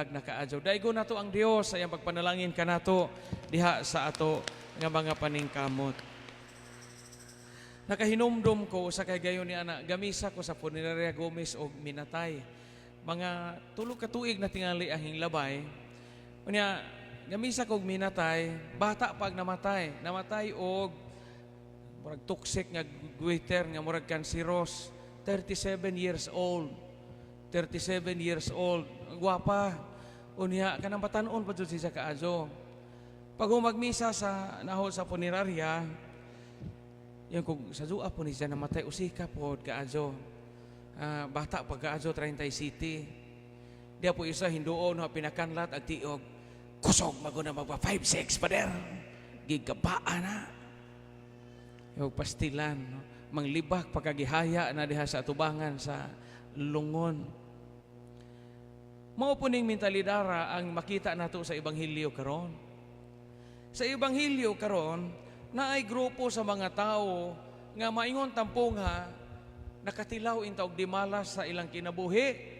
nakaadyo. Daigo nato ang Dios sa iyang pagpanalangin kanato diha sa ato nga mga paningkamot. Nakahinumdum ko sa kay gayon ni ana, gamisa ko sa Funeraria Gomez og Minatay. Mga tulo ka tuig na tingali ang hinglabay. Unya gamisa ko og Minatay, bata pag namatay. Namatay og murag toxic nga goiter nga murag kanseros. 37 years old. 37 years old. Gwapa. Unya kanang batanon pa jud siya kaadyo. Pag magmisa sa nahol sa funeraria, yung kung sa dua po ni siya namatay usika po kaadyo. Bata pag kaadyo 30 city. Dia po isa hinduon ha pinakanlat ag tiog. Kusog maguna magpa 5-6 pader. Gigabaan na. Yung pastilan, no? Manglibak pagkagihaya na diha sa atubangan sa lungon. Mao po ning mentalidara ang makita nato sa Ebanghelyo karon. Sa Ebanghelyo karon, naay grupo sa mga tao nga maingon tampong ha nakatilaw inta og dimalas sa ilang kinabuhi.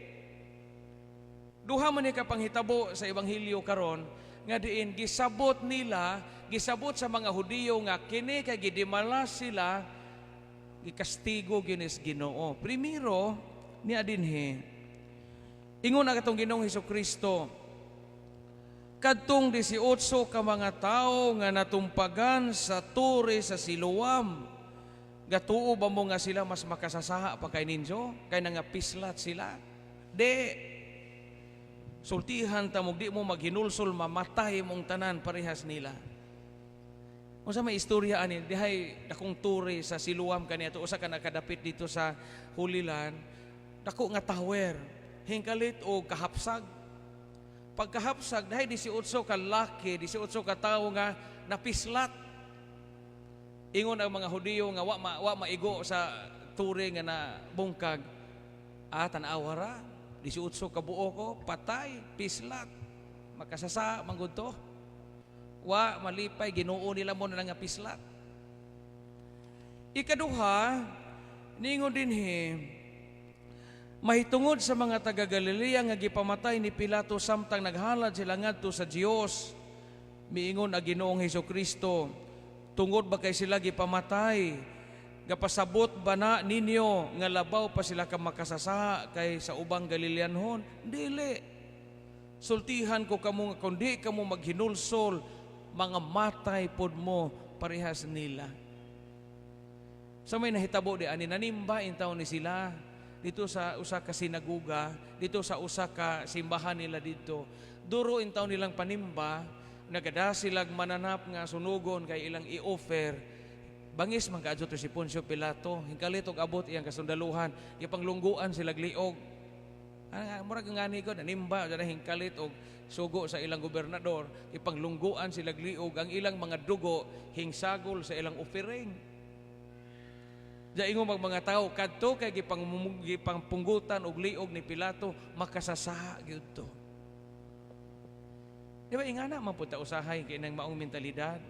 Duha man ni kapanghitabo sa Ebanghelyo karon nga diin gisabot nila, gisabot sa mga Hudiyo nga kini kay gidimalas sila, gikastigo ginis Ginoo. Primero ni adinhe ingon na katong Ginoong Hesukristo, kadtong 18 ka mga tao nga natumpagan sa tore sa Siloam, gatuo ba mo nga sila mas makasasaha pa kay ninyo? Kay nangapislat sila? De, sultihan tamog di mo maghinulsol, mamatay mong tanan parehas nila. O sa may istorya ani, dihay dakong tore sa Siloam kaniya, usa ka nakadapit dito sa Holy Land, dako nga tower, hingkalit o kahapsag. Pagkahapsag, dahil 18 ka laki, 18 ka tao nga napislat. Ingon ang mga Hudiyo nga wa maigo sa ture nga na bungkag. Tanawara, 18 ka buo ko, patay, pislat. Makasasa, manggod to. Wa malipay, Ginoo nila mo na nga pislat. Ikaduha, ningon din mahitungod sa mga taga Galilea nga gipamatay ni Pilato samtang naghalad sila ngadto sa Dios, miingon ang Ginoong Hesukristo, tungod ba kay sila gipamatay, gapasabot ba na ninyo nga labaw pa sila ka makasasaha kay sa ubang Galileanhon? Dili. Sultihan ko kamo nga kundi kamo maghinulsol, mga matay pod mo parehas nila. Sa may nahitabo di ani nanimba intaw ni sila dito sa usa ka sinaguga, dito sa usa ka simbahan nila dito. Duro intaw nilang panimba, nagada silag mananap nga sunugon kay ilang i-offer. Bangis man kaadto si Poncio Pilato, hingkalit og abot iyang kasundaluhan, ipanglungguan silag liog. Murag ngani ko nanimba dara hingkalit og sugo sa ilang gobernador, ipanglungguan silag liog, ang ilang mga dugo hingsagol sa ilang offering. Daingon mga tao kadto kay gipangpunggutan og liog ni Pilato, makasasaha gyud to. Di ba ingana man pud ta usahay kay nang maong mentalidad.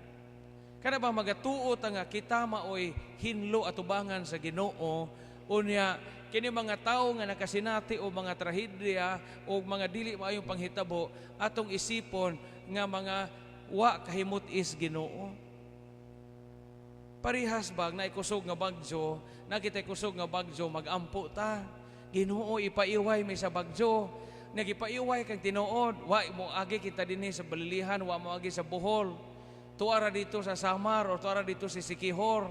Kana ba magatuot nga kita maoy hinlo atubangan sa Ginoo, unya kini mga tao nga nakasinati o mga trahedya o mga dili maayong panghitabo atong isipon nga mga wa kahimot is Ginoo. Parihas bag na ikusog nga bagyo, nakita ikusog nga bagyo, magampo ta. Ginoo ipaiway may sa bagyo. Nagipaiway kang tinuod, wa mo agi kita dinhi sa Balilihan, wa mo agi sa Bohol. Tuara dito sa Samar o tuara dito sa Sikihor.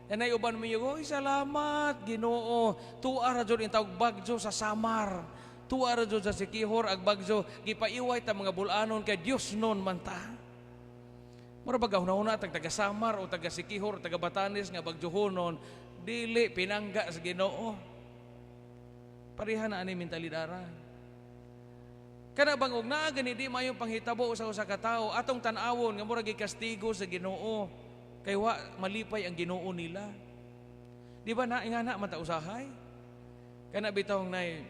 Yanay uban mo yung, salamat Ginoo. Tuara jud intawag bagyo sa Samar. Tuara jud sa Sikihor ag bagyo, gipaiway ta mga bulanon kay Dios non man ta. Mura baga una-una taga Samar o taga Sikihor o taga Batanes nga bagjuhonon, dili pinangga sa Ginoo. Pareha na ani mentalidara. Kana bang og naa gani di mayong panghitabo sa usa ka tawo atong tan-awon nga mura gikastigo sa Ginoo kay wa malipay ang Ginoo nila. Di ba na ingana man ta usahay? Kana bitong nay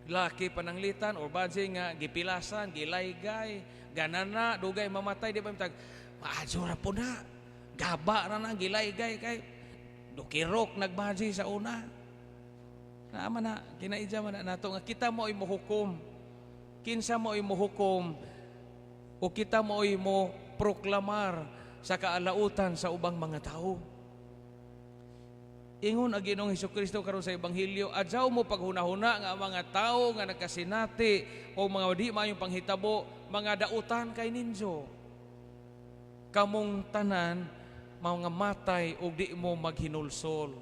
laki pananglitan or badge nga gipilasan, gilaygay, ganana, dugay mamatay, di ba mitag maadyo po na, gaba na gilaygay kay dukirok nagbaji sa una. Naama na, kinaidya man na nato nga kita mo ay muhukom Kinsa mo imo hukom o kita mo imo proklamar sa kaalautan sa ubang mga tao. Ingon ang Ginoong Hesukristo karon sa Ebanghelyo, adyaw mo paghunahuna nga mga tao nga nakasinati o mga di maayong panghitabo, mga dautan kay ninyo. Kamong tanan mga matay o di mo maghinulsol.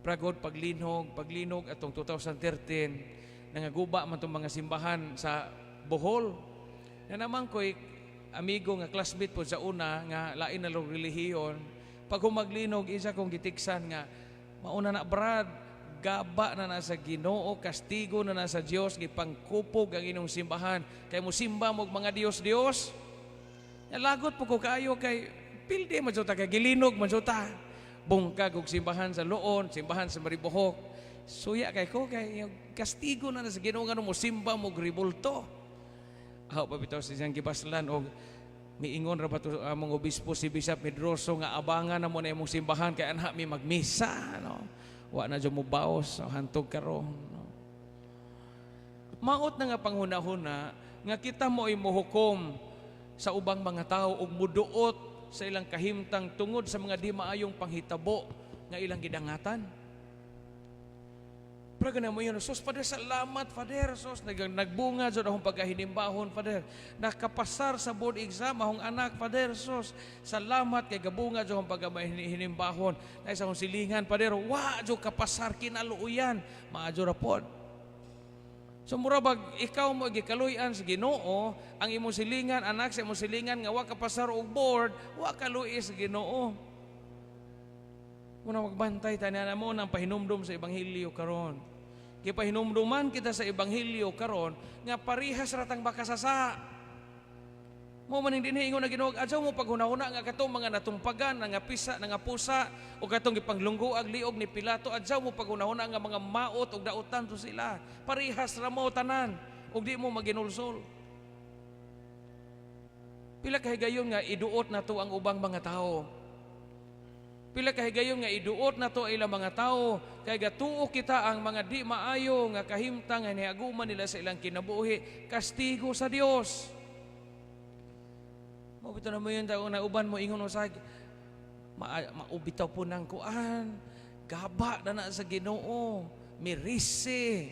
Pragod paglinog atong 2013 nangaguba man tong mga simbahan sa Bohol. Na naman ko'y amigo nga classmate po sa una nga lain na relihiyon. Pag humaglinog, isa kong gitiksan nga, mauna na brad, gaba na nasa Ginoo, kastigo na nasa Dios, gipangkupog ang inyong simbahan. Kay mo simba mo mga Dios. Nalagot po ko kayo kay pilde majuta kay gilinog majuta. Bungkag og simbahan sa Loon, simbahan sa Maribohok. Suya kay ko kay kastigo na nasa Ginoo nga mo simba mo ribulto. Aw pa bitaw sa siyang gibaslan og miingon ra ba to among obispo si Bishop Medroso nga abangan na mo na imong simbahan kay anha mi magmisa no. Wa na jud mo baos hantog karon no. Maot na nga panghuna-huna nga kita mo imuhukom sa ubang mga tao ug muduot sa ilang kahimtang tungod sa mga di maayong panghitabo nga ilang gidangatan. Pero ganun mo yun, sos, Father, salamat, Father, sos, nagbunga dyan akong pagkahinimbahon, Father, nakapasar sa board exam, akong anak, Father, sos, salamat, kay gabunga dyan akong pagkahinimbahon, na isa akong silingan, Father, dyan kapasar, kinaluuyan, maadyo rapod. So, murabag, ikaw mo, gikaluyan sa Ginoo, ang imong silingan, anak sa imong silingan, nga kapasar og board, kaluy sa Ginoo. Muna magbantay, tanan mo ng pahinumdum sa Ebanghelyo karon. Kaya pahinumduman kita sa Ebanghelyo karon, nga parihas ratang bakasasa. Mo maning dinhi ingon na Ginoo, adyaw mo paghunahuna nga katong mga natumpagan, nga pisa, nga pusa, o katong gipanglunggo ag liog ni Pilato, adyaw mo paghunahuna nga mga maot o dautan to sila. Parihas ra mo tanan, ug di mo maginulsol. Pila kahigayon nga iduot na to ang ubang mga tao. Pila kahigayon nga iduot na to ilang mga tao, kay gatuo kita ang mga di maayo nga kahimtang nga niaguman nila sa ilang kinabuhi, kastigo sa Dios. Mabito na mo yun, na uban mo ingon usag, maubitaw po ng kuan, gaba na sa Ginoo, mirisi,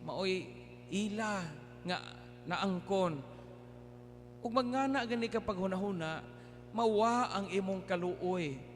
maoy ila, nga naangkon. Ug magngana gani kapag hunahuna, mawa ang imong kaluoy.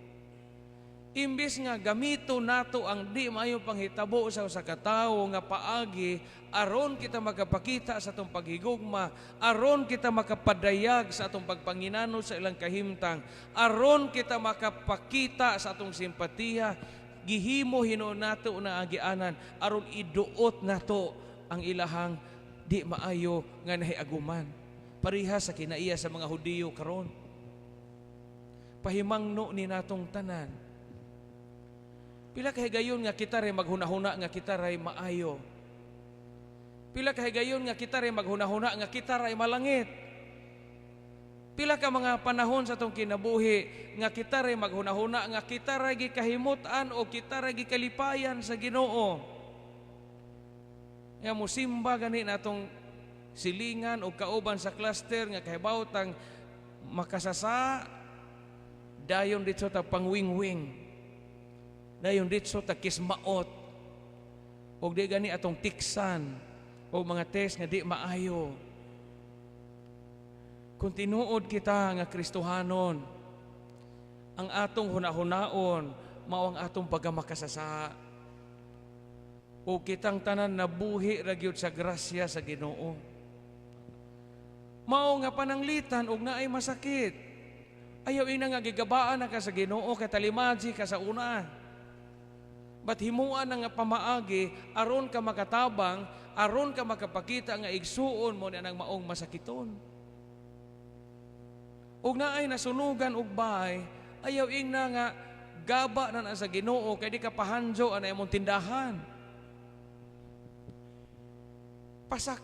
Imbis nga gamito nato ang di maayo panghitabo sa katawo nga paagi, aron kita makapakita sa atong paghigugma, aron kita makapadayag sa atong pagpanginano sa ilang kahimtang, aron kita makapakita sa atong simpatiya, gihimo hinuon nato na agianan, aron iduot nato ang ilahang di maayo nga nahiaguman. Parihas sa kinaiya sa mga Hudiyo karon. Pahimangno ni natong tanan. Pila kahigayon nga kita rin maghunahuna nga kita rin maayo. Pila kahigayon nga kita rin maghunahuna nga kita rin malangit. Pila ka mga panahon sa itong kinabuhi nga kita rin maghunahuna nga kita rin gikahimutan o kita rin gikalipayan sa Ginoo. Nga musimba gani na itong silingan o kauban sa cluster nga kahibawtang makasasa dayon dito ta pangwing-wing. Dayon dito ta kismaot og di gani atong tiksan o mga test nga di maayo. Kung tinuod kita nga Kristohanon, ang atong hunahunaon mao ang atong pagamakasasa. O kitang tanan nabuhi ra gyud sa grasya sa Ginoo. Mao nga pananglitan og naay masakit. Ayaw ina nga gigabaan na ka sa Ginoo kay talimadji ka sa una. But himuan nga pamaagi, aron ka makatabang, aron ka makapakita nga igsuon mo na ng maong masakiton. Ug naay nasunugan og bahay, ayaw ingna nga gaba na sa Ginoo kay di ka pahanjo anay imong tindahan. Pasak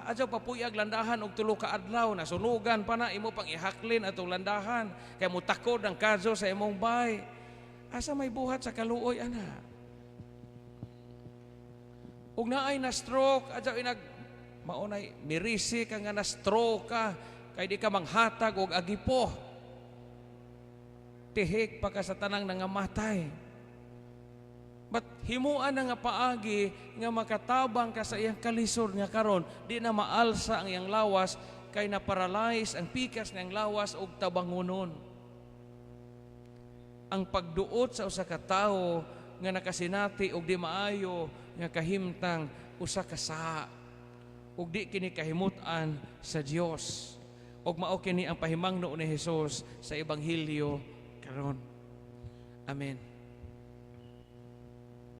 adyaw papuyag landahan og tulo ka adlaw, nasunugan pa na imo pang ihaklin atong landahan kay mutakod ang kadyo sa imong bahay. Asa may buhat sa kaluoy ana? ug naay na stroke adto inag maunay mirisi ka nga na stroke ka kay di ka manghatag og agipo. Tihik pa ka sa tanang nangamatay. But himuan na nga paagi nga makatabang ka sa iyang kalisod nga karon di na maalsa ang iyang lawas kay na-paralyze ang pikas ng lawas og tabangonon. Ang pagduot sa usa ka tawo nga nakasinati og di maayo nga kahimtang usa ka saha ug di kini kahimutan sa Dios. Ug mao kini ang pahimangno ni Hesus sa ebanghelyo karon. Amen.